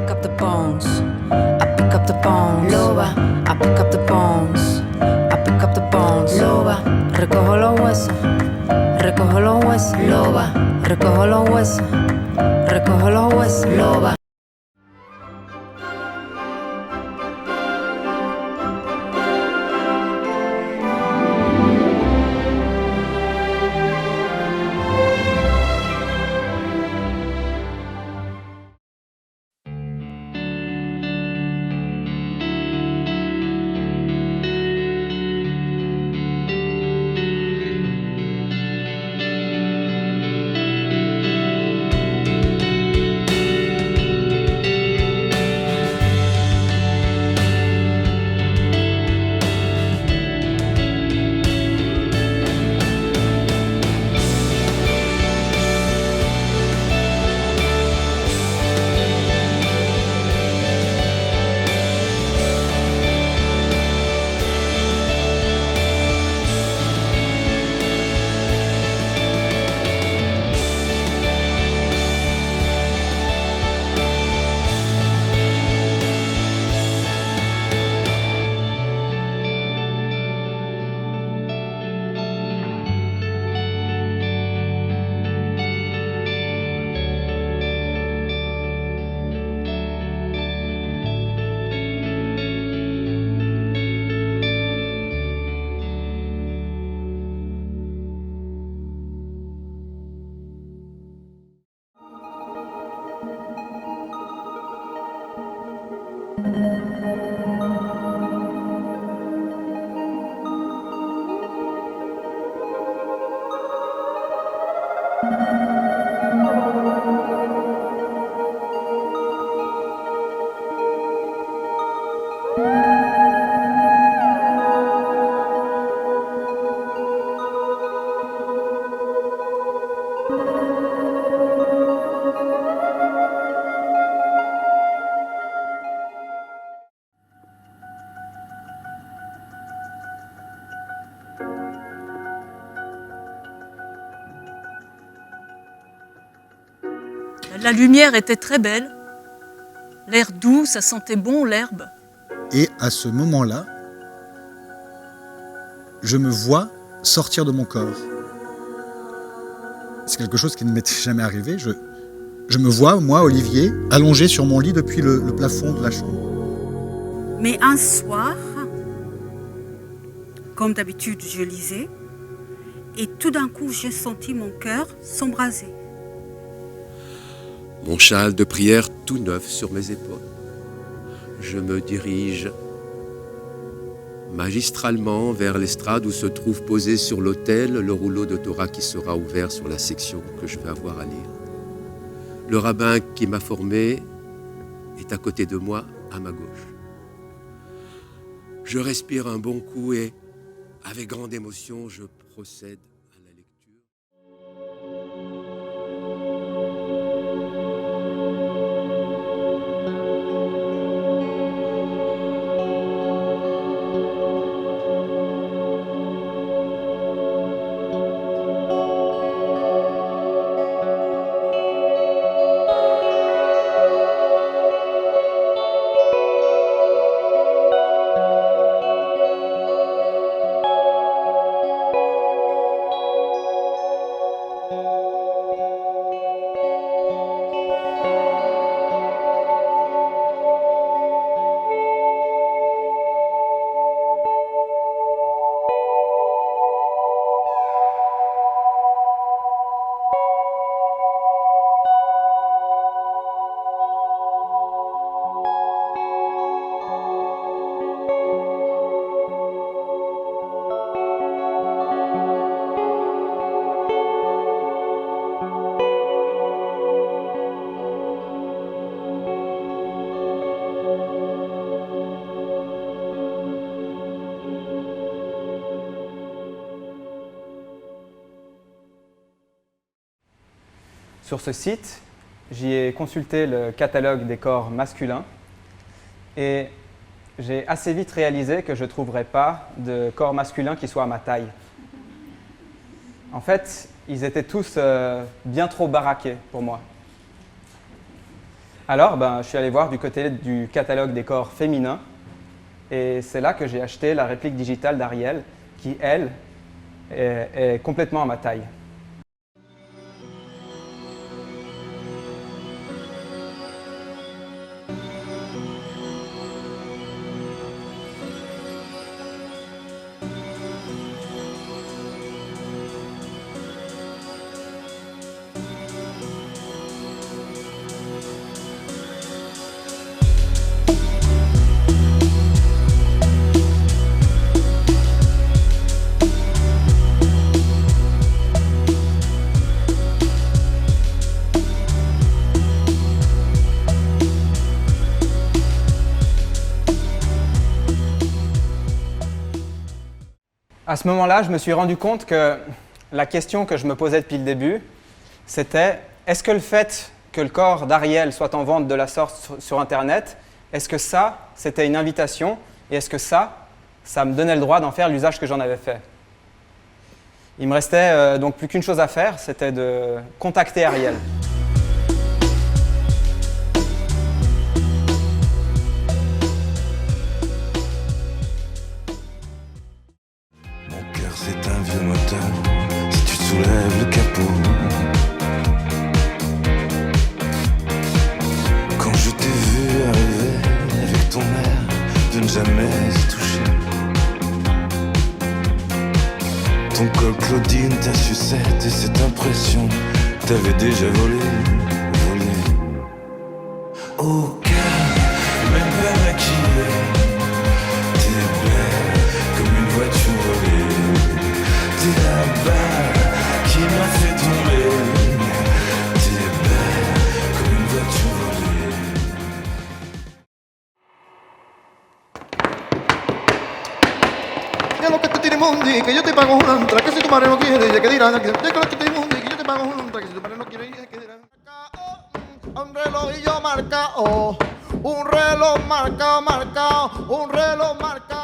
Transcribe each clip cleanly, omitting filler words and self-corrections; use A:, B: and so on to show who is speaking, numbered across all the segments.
A: pick up the bones. I pick up the bones. Loba. I pick up the bones. I pick up the bones. Loba. Recojo los huesos. Recojo los huesos. Loba. Recojo los huesos. Recojo los huesos. Loba.
B: La lumière était très belle, l'air doux, ça sentait bon l'herbe.
C: Et à ce moment-là, je me vois sortir de mon corps. C'est quelque chose qui ne m'était jamais arrivé. Je me vois, moi, Olivier, allongé sur mon lit depuis le plafond de la chambre.
D: Mais un soir, comme d'habitude, je lisais, et tout d'un coup, j'ai senti mon cœur s'embraser.
E: Mon châle de prière tout neuf sur mes épaules. Je me dirige magistralement vers l'estrade où se trouve posé sur l'autel le rouleau de Torah qui sera ouvert sur la section que je vais avoir à lire. Le rabbin qui m'a formé est à côté de moi, à ma gauche. Je respire un bon coup et, avec grande émotion, je procède à la lecture.
F: Sur ce site, j'y ai consulté le catalogue des corps masculins et j'ai assez vite réalisé que je ne trouverais pas de corps masculin qui soit à ma taille. En fait, ils étaient tous bien trop baraqués pour moi. Alors, je suis allé voir du côté du catalogue des corps féminins et c'est là que j'ai acheté la réplique digitale d'Ariel qui, elle, est complètement à ma taille. À ce moment-là, je me suis rendu compte que la question que je me posais depuis le début, c'était est-ce que le fait que le corps d'Ariel soit en vente de la sorte sur Internet, est-ce que ça, c'était une invitation et est-ce que ça me donnait le droit d'en faire l'usage que j'en avais fait? Il me restait donc plus qu'une chose à faire, c'était de contacter Ariel.
G: C'est un vieux moteur, si tu soulèves le capot. Quand je t'ai vu arriver avec ton air de ne jamais y toucher, ton col Claudine, ta sucette et cette impression, t'avais déjà volé. Au cœur, même pas maquillé, t'es belle comme une voiture volée. T'es la balle qui m'a fait tomber. T'es belle comme une voiture volée.
H: Ya lo que te tire mundi, que yo te pago una entrada, que si tu madre no quiere, ya que dirán, que lo que te tire mundi, que yo te pago una entrada, que si tu madre no quiere, ya que dirán. Un relojillo marcado, un reloj marcado, un reloj marcado.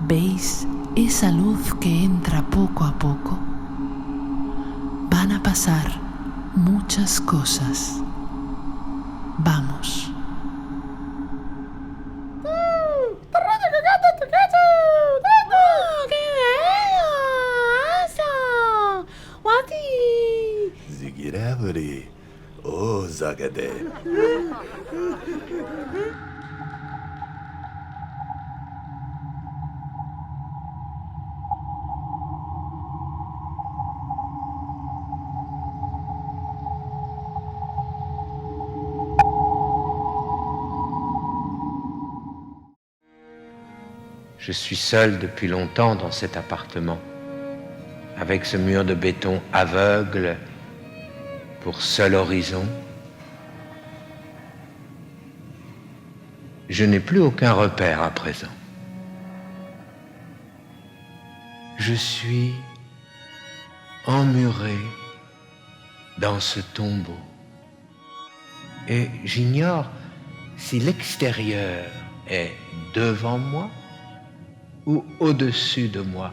I: ¿Veis esa luz que entra poco a poco? Van a pasar muchas cosas. Vamos.
G: Zigirabri, oh Zagade.
J: Je suis seul depuis longtemps dans cet appartement, avec ce mur de béton aveugle pour seul horizon. Je n'ai plus aucun repère à présent. Je suis emmuré dans ce tombeau et j'ignore si l'extérieur est devant moi ou au-dessus de moi,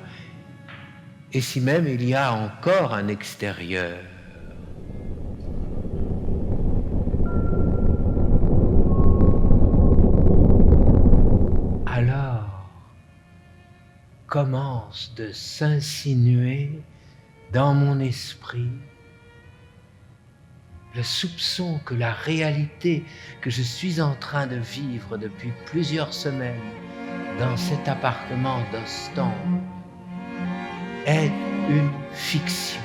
J: et si même il y a encore un extérieur. Alors commence de s'insinuer dans mon esprit le soupçon que la réalité que je suis en train de vivre depuis plusieurs semaines dans cet appartement d'Ostende est une fiction.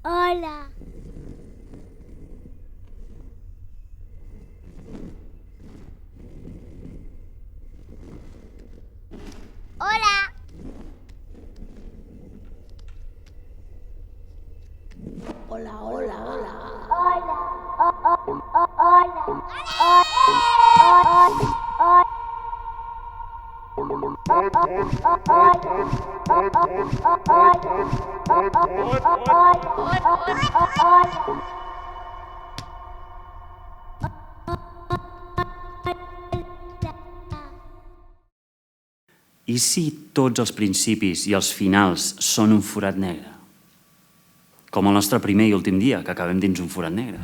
K: Hola. Hola. Hola, hola, hola. Hola.
L: I si tots els principis i els finals són un forat negre? Com el nostre primer i últim dia, que acabem dins un forat negre.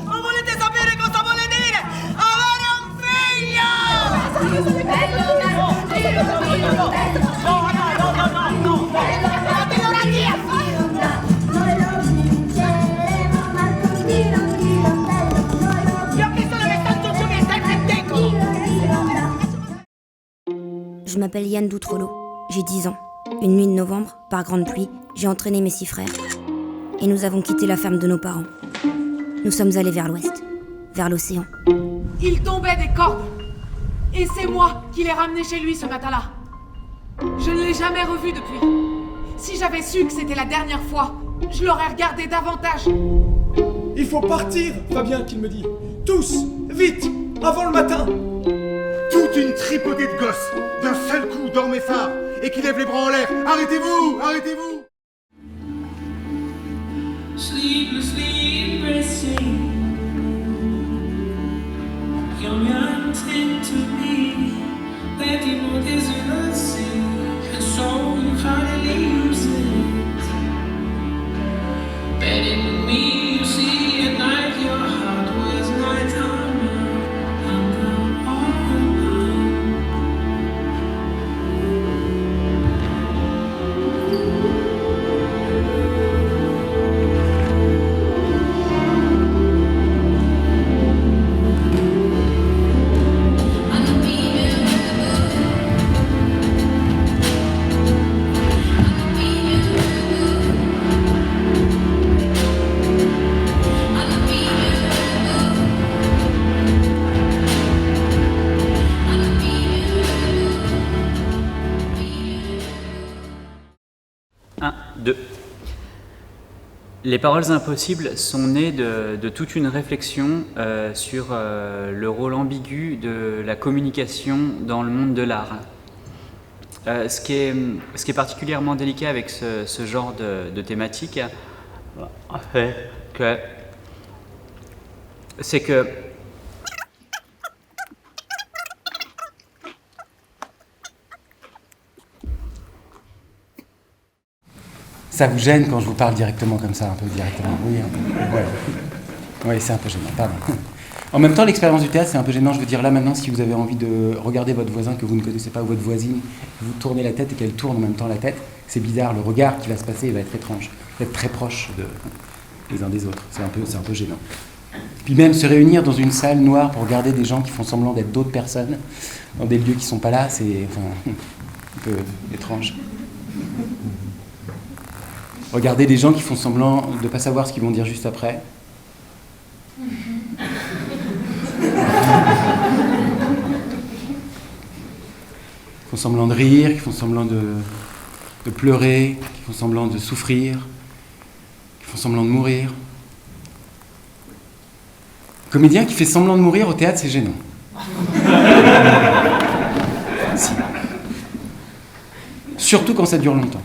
M: Ma volete sapere cosa vuole dire? Avere un figlio!
N: Je m'appelle Yann Doutrelot, j'ai 10 ans. Une nuit de novembre, par grande pluie, j'ai entraîné mes 6 frères. Et nous avons quitté la ferme de nos parents. Nous sommes allés vers l'ouest, vers l'océan.
O: Il tombait des cordes. Et c'est moi qui l'ai ramené chez lui ce matin-là. Je ne l'ai jamais revu depuis. Si j'avais su que c'était la dernière fois, je l'aurais regardé davantage.
P: Il faut partir, Fabien qu'il me dit. Tous, vite, avant le matin.
Q: Toute une tripotée de gosses, d'un seul coup dans mes phares, et qui lèvent les bras en l'air. Arrêtez-vous, arrêtez-vous.
G: Sleeplessly pressing young youngsters to me, that people deserve and so you finally use it. Betting with me, you see at night your heart was nighttime and all the
R: Les paroles impossibles sont nées de toute une réflexion sur le rôle ambigu de la communication dans le monde de l'art. Ce qui est particulièrement délicat avec ce genre de thématique, c'est que
S: Ça vous gêne quand je vous parle directement comme ça, un peu directement? Oui, un peu. Ouais. Oui, c'est un peu gênant, pardon. En même temps, l'expérience du théâtre, c'est un peu gênant. Je veux dire, là, maintenant, si vous avez envie de regarder votre voisin que vous ne connaissez pas ou votre voisine, vous tournez la tête et qu'elle tourne en même temps la tête, c'est bizarre. Le regard qui va se passer va être étrange. Vous êtes très proches les uns des autres. C'est un peu gênant. Puis même se réunir dans une salle noire pour regarder des gens qui font semblant d'être d'autres personnes, dans des lieux qui ne sont pas là, c'est un peu étrange. Regarder des gens qui font semblant de ne pas savoir ce qu'ils vont dire juste après. Qui font semblant de rire, qui font semblant de pleurer, qui font semblant de souffrir, qui font semblant de mourir. Un comédien qui fait semblant de mourir au théâtre, c'est gênant. Si. Surtout quand ça dure longtemps.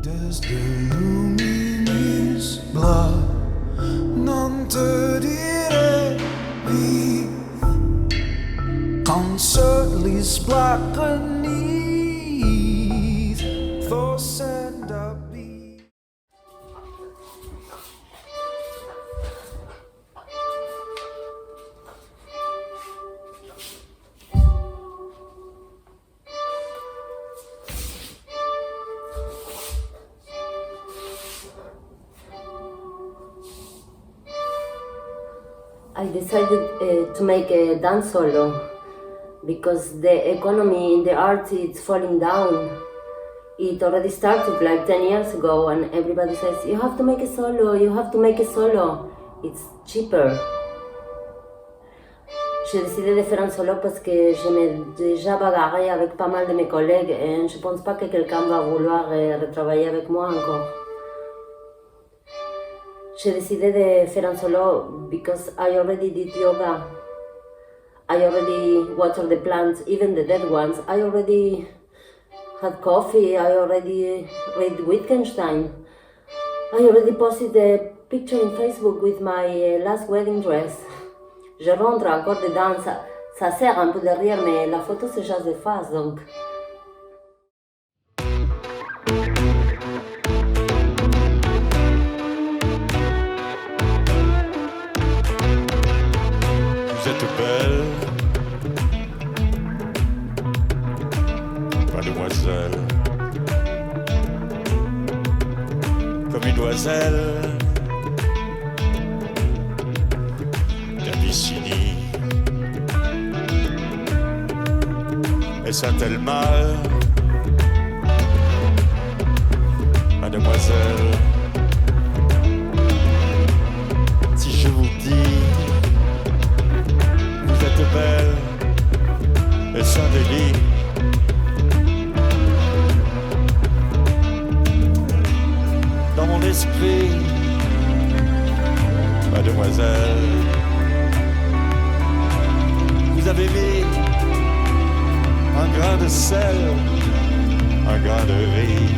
G: Desde luminis bla, non te diré wie concertlis black beneath for send up be.
T: I decided to make a dance solo because the economy in the arts is falling down. It already started like 10 years ago and everybody says, you have to make a solo, you have to make a solo. It's cheaper. J'ai décidé de faire un solo parce que je m'ai déjà bagarré avec pas mal de mes collègues et je pense pas que quelqu'un va vouloir retravailler avec moi encore. j'ai décidé de faire un solo because I already did yoga. I already watered the plants, even the dead ones. I already had coffee. I already read Wittgenstein. I already posted a picture in Facebook with my last wedding dress. Je rentre encore dedans, ça sert un peu de rire, mais la photo c'est juste de face, donc...
G: Vous êtes belle, mademoiselle, comme une oiselle d'Abyssinie. Est-ce un tel mal, mademoiselle, si je vous dis vous êtes belle, est-ce un délit? Dans mon esprit, mademoiselle, vous avez mis un grain de sel, un grain de riz.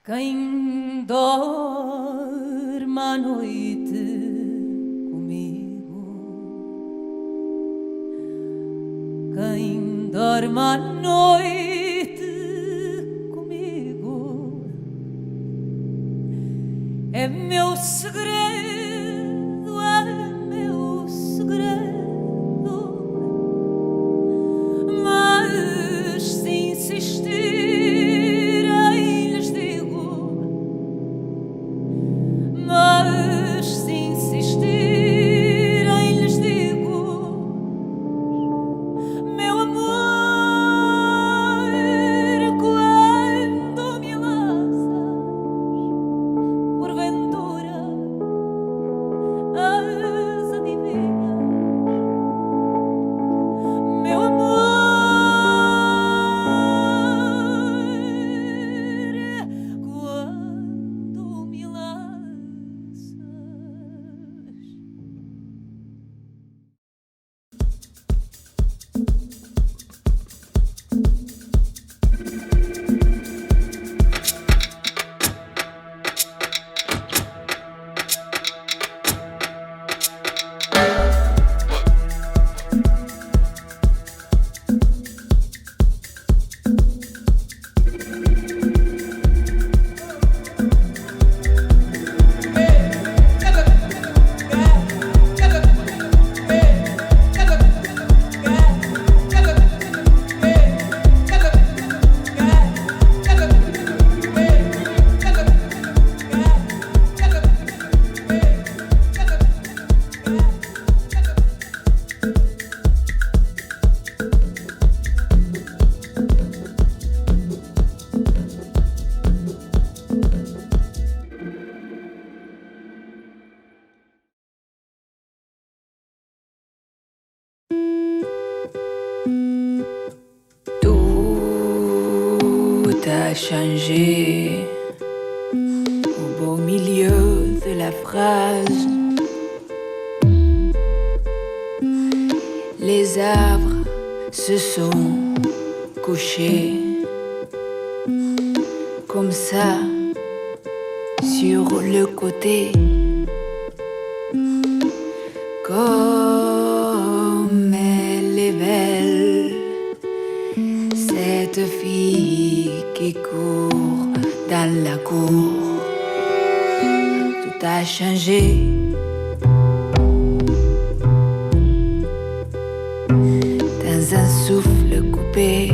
M: Quem dorme à noite comigo, quem dorme à noite comigo, é meu segredo, é meu segredo. Mas se insistir
A: a changé au beau milieu de la phrase. Les arbres se sont couchés comme ça sur le côté, comme elle est belle, cette fille qui court dans la cour. Tout a changé. Dans un souffle coupé,